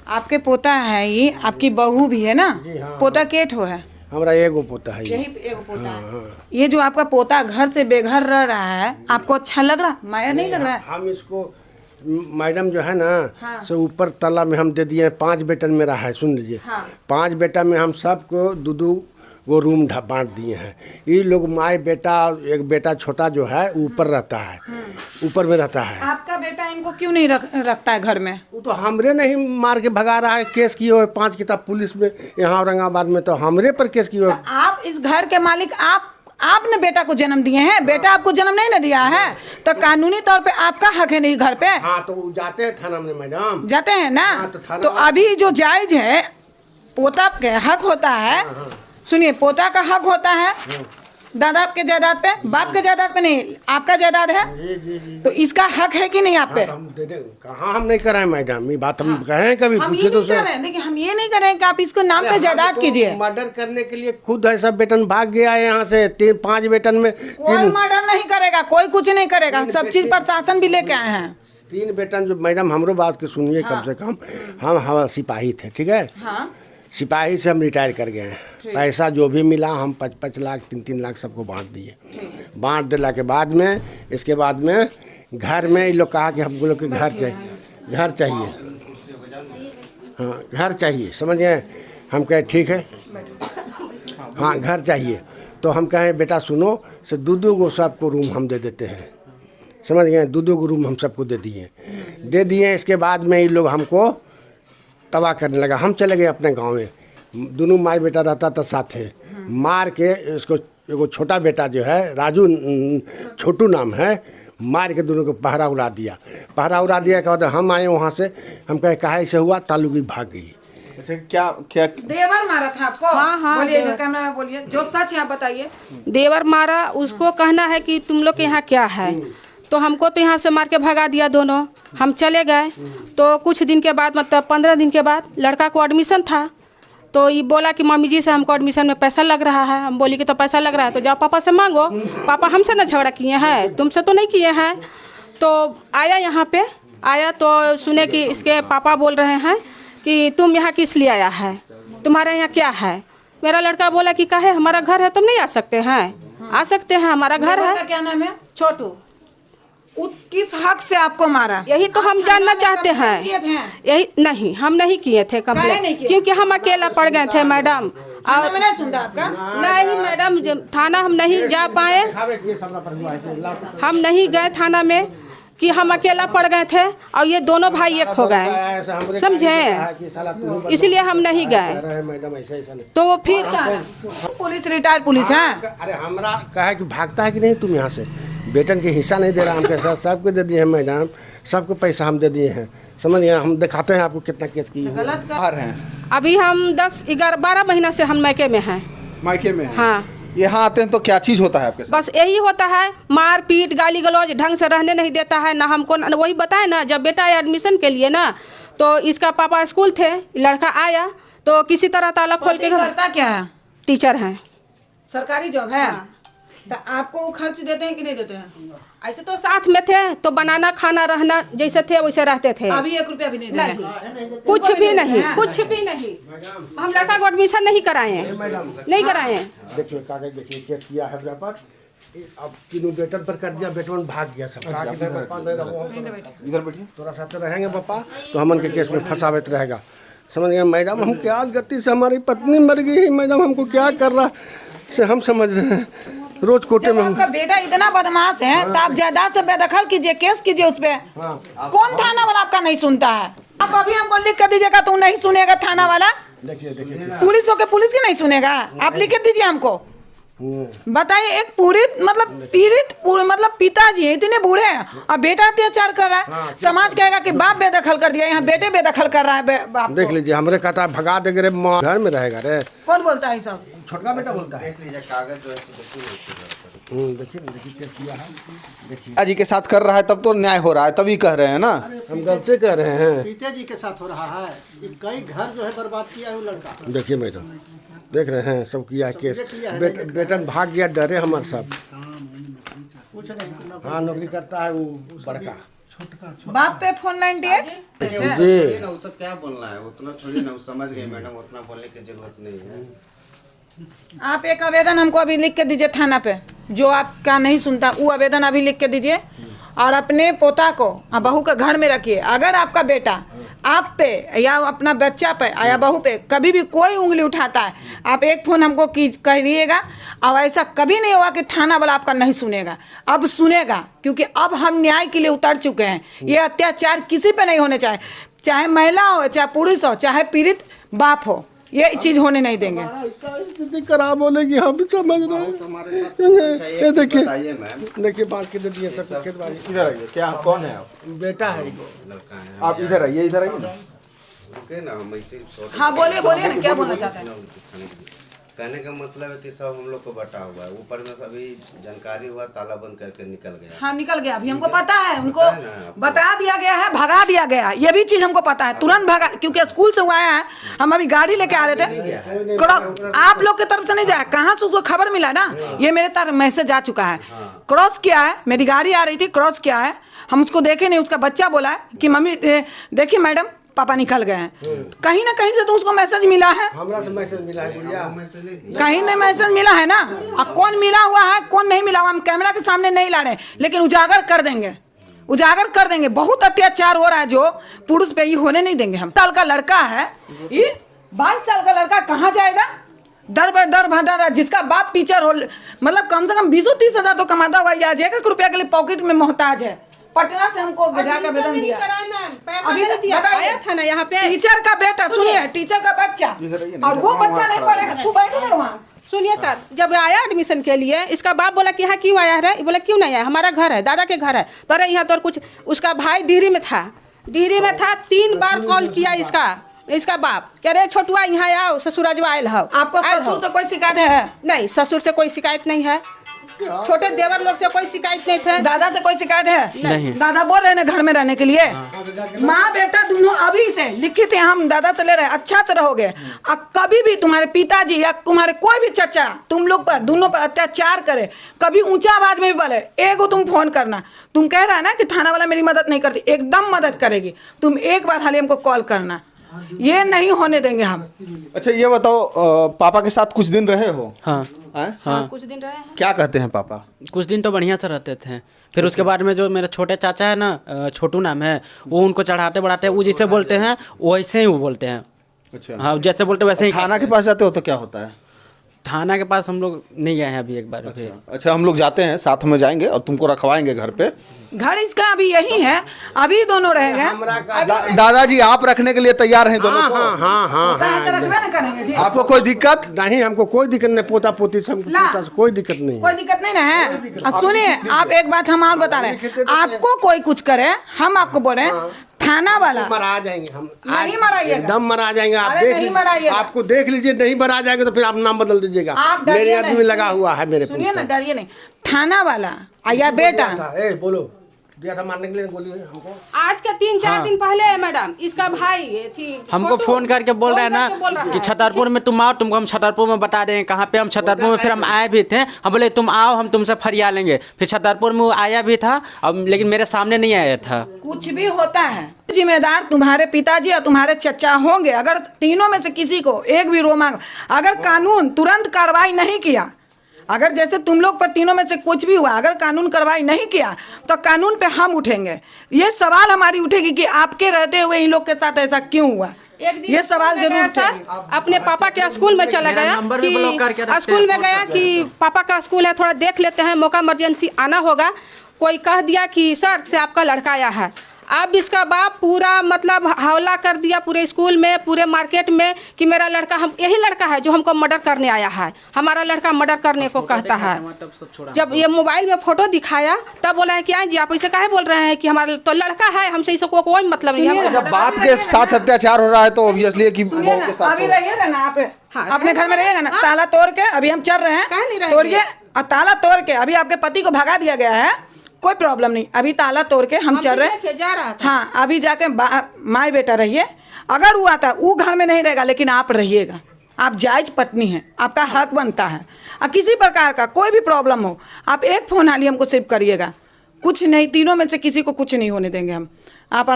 आपके पोता है, ये आपकी बहू भी है ना? हाँ, पोता केठ हो है? हमारा एगो पोता है। यही एगो पोता है। ये जो आपका पोता घर से बेघर रह रहा है, आपको अच्छा लग रहा, माया नहीं लग रहा है? हम इसको मैडम जो है ना, हाँ। सो ऊपर तला में हम दे दिए। 5 बेटन मेरा है, सुन लीजिए। हाँ। 5 बेटा में हम सबको दो वो रूम बांट दिए हैं। ये लोग माए बेटा, एक बेटा छोटा जो है ऊपर रहता है, ऊपर में रहता है। आपका बेटा इनको क्यों नहीं रखता है घर में? वो तो हमरे नहीं मार के भगा रहा है। केस किए हुए 5 किताब पुलिस में, यहाँ औरंगाबाद में, तो हमरे पर केस किए हुए। आप इस घर के मालिक, आपने बेटा को जन्म दिए हैं, बेटा आपको जन्म नहीं ना दिया है, तो कानूनी तौर पे आपका हक है नहीं घर पे? हाँ, तो जाते हैं थाना में मैडम। जाते हैं ना? हाँ, तो अभी जो जायज है, पोता के हक होता है। सुनिए, पोता का हक होता है दादा के जायदाद पे, बाप के जायदाद पे नहीं, आपका जायदाद है। तो इसका हक है कि नहीं आप पे? हम दे दें, कहाँ हम नहीं कराएं मैडम, ये बात हम कहें कभी? हम पूछे ये तो नहीं कर रहे हैं, देखिए हम ये नहीं कर रहे हैं कि आप इसको नाम पे जायदाद कीजिए। मर्डर करने के लिए खुद है, सब बेटन भाग गया है यहाँ से। 5 बेटन में कोई मर्डर नहीं करेगा, कोई कुछ नहीं करेगा, सब चीज प्रशासन भी लेके आए हैं। 3 बेटन जो मैडम, हमरो बात के सुनिए। कम से कम हम हवा सिपाही थे, ठीक है? हाँ। सिपाही से हम रिटायर कर गए हैं। पैसा जो भी मिला हम 5-5 लाख 3-3 लाख सबको बांट दिए। बांट दिला के बाद में, इसके बाद में घर में ये लोग कहा कि हम लोग के घर चाहिए, घर चाहिए। हाँ, घर चाहिए, समझ गए? हम कहे ठीक है, हाँ घर चाहिए। तो हम कहें बेटा सुनो, से दो गो सबको रूम हम दे देते हैं, समझ गए? दो गो रूम हम सबको दे दिए। इसके बाद में ये लोग हमको तबाह करने लगा। हम चले गए अपने गांव में, दोनों माई बेटा रहता था साथ है। मार के इसको, एगो छोटा बेटा जो है राजू, छोटू नाम है, मार के दोनों को पहरा उड़ा दिया। के बाद हम आए वहाँ से, हम कहे कहा ऐसे हुआ, तालू की भाग गई। अच्छा, क्या देवर मारा था आपको? हाँ, बोलिए, इधर कैमरा में बोलिए, जो सच है आप बताइए। देवर मारा, उसको कहना है कि तुम लोग के यहाँ क्या है, तो हमको तो यहाँ से मार के भगा दिया दोनों। हम चले गए, तो कुछ दिन के बाद, मतलब 15 दिन के बाद लड़का को एडमिशन था, तो ये बोला कि मम्मी जी से हमको एडमिशन में पैसा लग रहा है। हम बोली कि तो पैसा लग रहा है तो जाओ पापा से मांगो। पापा हमसे ना झगड़ा किए हैं, तुमसे तो नहीं किए हैं। तो आया, यहाँ पे आया तो सुने कि इसके पापा बोल रहे हैं कि तुम यहाँ किस लिए आया है, तुम्हारे यहाँ क्या है? मेरा लड़का बोला कि काहे, हमारा घर है, तुम नहीं आ सकते हैं? आ सकते हैं, हमारा घर है। क्या नाम है? छोटू। किस हक से आपको मारा? यही तो हम जानना चाहते हैं। यही नहीं, हम नहीं किए थे कंप्लेंट, क्योंकि हम अकेला पड़ गए थे मैडम। और मैंने सुना आपका? नहीं मैडम, थाना हम नहीं जा पाए, हम नहीं गए थाना में कि हम अकेला पड़ गए थे और ये दोनों भाई एक हो गए, समझे? इसलिए हम नहीं गए। तो फिर पुलिस रिटायर्ड पुलिस है। अरे हमरा कहा कि भागता है कि नहीं तुम यहाँ से, बेटन के हिस्सा नहीं दे रहा हमके साथ, सबको दे दिए हैं मैडम, सबको पैसा हम दे दिए हैं, समझ गए? हम दिखाते हैं आपको कितना केस किए हैं। अभी हम 10-11-12 महीना से हम मायके में हैं। मायके में? हाँ। यहाँ आते हैं तो क्या चीज़ होता है आपके साथ? बस यही होता है, मार पीट, गाली गलौज, ढंग से रहने नहीं देता है ना हमको। वही बताए ना, जब बेटा आया एडमिशन के लिए ना, तो इसका पापा स्कूल थे, लड़का आया तो किसी तरह ताला खोल के। करता क्या है? टीचर हैं। सरकारी जॉब है? तो आपको खर्च देते हैं कि नहीं देते हैं? ऐसे तो साथ में थे, तो बनाना खाना रहना जैसे थे वैसे रहते थे। अभी 1 रुपया भी नहीं दे रहे हैं? कुछ भी नहीं, कुछ भी नहीं। हम लड़का को एडमिशन नहीं कराए हैं, नहीं कराए हैं। देखिए कागज, देखिए केस किया है पर अब तीनों बेटन पर कर दिया, बेटन भाग गया सब। इधर बैठिए, थोड़ा सा तो रहेंगे पापा तो हमन के केस में फंसावत रहेगा, समझ गए मैडम? हम क्या गलती से, हमारी पत्नी मर गई मैडम, हमको क्या कर रहा से हम समझ रहे हैं। रोज कोटे में आपका बेटा इतना बदमाश है तो आप जायदाद से बेदखल कीजिए, केस कीजिए उस पे। कौन थाना वाला आपका नहीं सुनता है? आप अभी हमको लिख कर दीजिएगा, तू नहीं सुनेगा थाना वाला। देखिए पुलिस होके पुलिस की नहीं सुनेगा, आप लिख दीजिए हमको। बताइए, एक पीड़ित मतलब पिताजी इतने बूढ़े हैं और बेटा अत्याचार कर रहा है। समाज कहेगा कि बाप बेदखल कर दिया, यहाँ बेटे बेदखल कर रहा है बाप। देख लीजिए, हमरे कहता है भगा देंगे रे, घर में रहेगा रे। कौन बोलता है सब? छोटका बेटा बोलता है। देख लीजिए कागज जो है, देखिए केस किया है, देखिए जी के साथ कर रहा है, तब तो न्याय हो रहा है, तभी कह रहे हैं ना हम गलती कर रहे हैं। पिता जी के साथ हो रहा है, कई घर जो है बर्बाद किया है वो लड़का। देखिए मैडम, देख रहे हैं सब किया है केस। बेटन भाग गया, डरे हमारे सब। हाँ, नौकरी करता है वो बड़का, बाप पे फोन 98 जी ना उससे क्या बोलना है, उतना थोड़ी ना समझ गए मैडम, उतना बोलने की जरूरत नहीं है। आप एक आवेदन हमको अभी लिख के दीजिए थाना पे, जो आपका नहीं सुनता वो आवेदन अभी लिख के दीजिए और अपने पोता को बहू के घर में रखिए। अगर आपका बेटा आप पे या अपना बच्चा पे या बहू पे कभी भी कोई उंगली उठाता है, आप एक फ़ोन हमको कहिएगा और ऐसा कभी नहीं होगा कि थाना वाला आपका नहीं सुनेगा। अब सुनेगा, क्योंकि अब हम न्याय के लिए उतर चुके हैं। ये अत्याचार किसी पे नहीं होने चाहिए, चाहे महिला हो, चाहे पुरुष हो, चाहे पीड़ित बाप हो, ये चीज़ होने नहीं देंगे। स्थिति खराब होने की हम समझ रहे हैं। ये देखिए मैम देखिए बात के देती है सब खेत बाड़ी। इधर आइए, क्या कौन है आप? बेटा है लड़का है, आप इधर आइए, इधर आइए ना। रुके ना, हम ऐसे हाँ बोलिए बोलिए ना, क्या बोलना चाहते हैं? कहने का मतलब है कि सब हम लोग को बटा हुआ है, ऊपर में सभी जानकारी हुआ, ताला बंद करके निकल गया। हाँ निकल गया, अभी हमको पता है, हमको पता है ना आपको? बता दिया गया है, भगा दिया गया, ये भी चीज हमको पता है। तुरंत भगा, क्योंकि स्कूल से हुआ है, हम अभी गाड़ी लेके आ रहे थे। आप लोग की तरफ से नहीं जाए, कहाँ से उसको खबर मिला ना, ये मेरे तरफ मैसेज आ चुका है। क्रॉस किया है, मेरी गाड़ी आ रही थी, क्रॉस किया है, हम उसको देखे नहीं। उसका बच्चा बोला है कि मम्मी देखिए मैडम पापा निकल गए हैं। कहीं ना कहीं से तो उसको मैसेज मिला है, हमरा से मैसेज मिला है गुड़िया। कहीं ना मैसेज मिला है ना। अब कौन मिला हुआ है कौन नहीं मिला हुआ हम कैमरा के सामने नहीं ला रहे, लेकिन उजागर कर देंगे, उजागर कर देंगे। बहुत अत्याचार हो रहा है जो पुरुष पे, ये होने नहीं देंगे हम। साल का लड़का है, ये 22 साल का लड़का कहाँ जाएगा? दर बर दर भदर, जिसका बाप टीचर हो, मतलब कम से कम 20-30 हजार तो कमाता होगा, या 1 रुपया के लिए पॉकेट में मोहताज है। पटना से हमको विधायक का वेतन दिया, अभी तक बताइए था ना यहाँ पे। टीचर का बेटा, सुनिए, टीचर का बच्चा, और वो बच्चा नहीं पढ़ेगा। तू बैठो ना वहाँ। सुनिए सर, जब आया एडमिशन के लिए, इसका बाप बोला कि यहाँ क्यों आया है? बोला क्यों नहीं आया, हमारा घर है, दादा के घर है। पर यहाँ तो कुछ, उसका भाई डिहरी में था, 3 बार कॉल किया इसका बाप, कह रहे छोटुआ यहाँ आओ, ससुराजवा आयल हो। आपको ससुर से कोई शिकायत है? नहीं, ससुर से कोई शिकायत नहीं है, छोटे देवर लोग से कोई शिकायत नहीं थे। दादा से कोई शिकायत है? नहीं। दादा बोल रहे हैं घर में रहने के लिए। माँ बेटा दोनों अभी से लिखित है, हम दादा से ले रहे हैं, अच्छा से रहोगे। अब कभी भी तुम्हारे पिताजी या तुम्हारे कोई भी चचा तुम लोग पर, दोनों पर अत्याचार करे, कभी ऊंचा आवाज में भी बोले, एगो तुम फोन करना। तुम कह रहा है ना कि थाना वाला मेरी मदद नहीं करती, एकदम मदद करेगी। तुम एक बार हाल हमको कॉल करना, ये नहीं होने देंगे हम। अच्छा ये बताओ, पापा के साथ कुछ दिन रहे हो? हाँ हाँ, कुछ दिन रहे हैं। क्या कहते हैं पापा? कुछ दिन तो बढ़िया से रहते थे, फिर उसके बाद में जो मेरे छोटे चाचा है ना, छोटू नाम है, वो उनको चढ़ाते बढ़ाते, वो जैसे बोलते हैं वैसे ही वो बोलते हैं। अच्छा, हाँ जैसे बोलते वैसे ही। थाना के पास जाते हो तो क्या होता है? थाना के पास हम लोग नहीं गए हैं अभी, एक बार भी। अच्छा, हम लोग जाते हैं, साथ में जाएंगे और तुमको रखवाएंगे घर पे। घर इसका अभी यही है, अभी दोनों रहेंगे। दादाजी आप रखने के लिए तैयार हैं दोनों को? हाँ रखबे ना करेंगे जी। आपको कोई दिक्कत? नहीं, हमको कोई दिक्कत नहीं, पोता पोती से हमको ला। पोता से कोई दिक्कत नहीं। कोई दिक्कत नहीं ना है। अब सुनिए, आप एक बात हम और बता रहे हैं, आपको कोई कुछ करे, हम आपको बोले थाना वाला मरा जाएंगे हम, नहीं मराइएगा, एकदम मरा जाएंगे। आप अरे देख नहीं लीजिए, मराइएगा। आपको देख लीजिए, नहीं मरा जाएंगे तो फिर आप नाम बदल दीजिएगा। आप डरिए मेरे नहीं, आदमी लगा हुआ है मेरे। सुनिए ना, डरिए नहीं। थाना वाला या बेटा बोलो, दिया था मारने के लिए, बोलिए हमको। आज के 3-4 दिन पहले मैडम, इसका भाई थी, हमको छोटू, फोन करके बोल रहा है फोन करके बोल रहा ना कि है। छतरपुर में तुम आओ, तुमको हम छतरपुर में बता देंगे कहाँ पे। हम छतरपुर में, फिर हम आए भी थे, हम बोले तुम आओ, हम तुमसे फरिया लेंगे। फिर छतरपुर में वो आया भी था, अब लेकिन मेरे सामने नहीं आया था। कुछ भी होता है, जिम्मेदार तुम्हारे पिताजी या तुम्हारे चचा होंगे। अगर तीनों में से किसी को एक भी रोमा, अगर कानून तुरंत कार्रवाई नहीं किया, अगर जैसे तुम लोग पर तीनों में से कुछ भी हुआ, अगर कानून कार्रवाई नहीं किया तो कानून पे हम उठेंगे। ये सवाल हमारी उठेगी कि आपके रहते हुए इन लोग के साथ ऐसा क्यों हुआ, ये सवाल जरूर उठेगा। अपने पापा के स्कूल में चला गया नंबर भी ब्लॉक करके रखते कि स्कूल हैं, में गया कि पापा का स्कूल है, थोड़ा देख लेते हैं, मौका इमरजेंसी आना होगा। कोई कह दिया कि सर से आपका लड़का आया है। अब इसका बाप पूरा मतलब हौला कर दिया पूरे स्कूल में, पूरे मार्केट में कि मेरा लड़का, हम यही लड़का है जो हमको मर्डर करने आया है, हमारा लड़का मर्डर करने को कहता है। जब ये मोबाइल में फोटो दिखाया तब बोला है कि जी आप ऐसे काहे बोल रहे हैं कि हमारा तो लड़का है, हमसे इसे कोई मतलब नहीं है। जब बाप के साथ अत्याचार हो रहा है तो ऑब्वियसली कि बहू के साथ अभी रहिएगा ना आप, हाँ, अपने घर में रहिएगा ना। ताला तोड़ के अभी हम चल रहे कहाँ नहीं हैं, रहेंगे? तोड़िए और ताला तोड़ के अभी आपके पति को भगा दिया गया है, कोई प्रॉब्लम नहीं। अभी ताला तोड़ के हम चल रहे हैं, जा रहा था। हाँ अभी जाके माई बेटा रहिए। अगर वो आता वो घर में नहीं रहेगा, लेकिन आप रहिएगा, आप जायज पत्नी हैं, आपका हक बनता है। और किसी प्रकार का कोई भी प्रॉब्लम हो, आप एक फ़ोन हाली हमको सिर्फ करिएगा, कुछ नहीं, तीनों में से किसी को कुछ नहीं होने देंगे हम। आप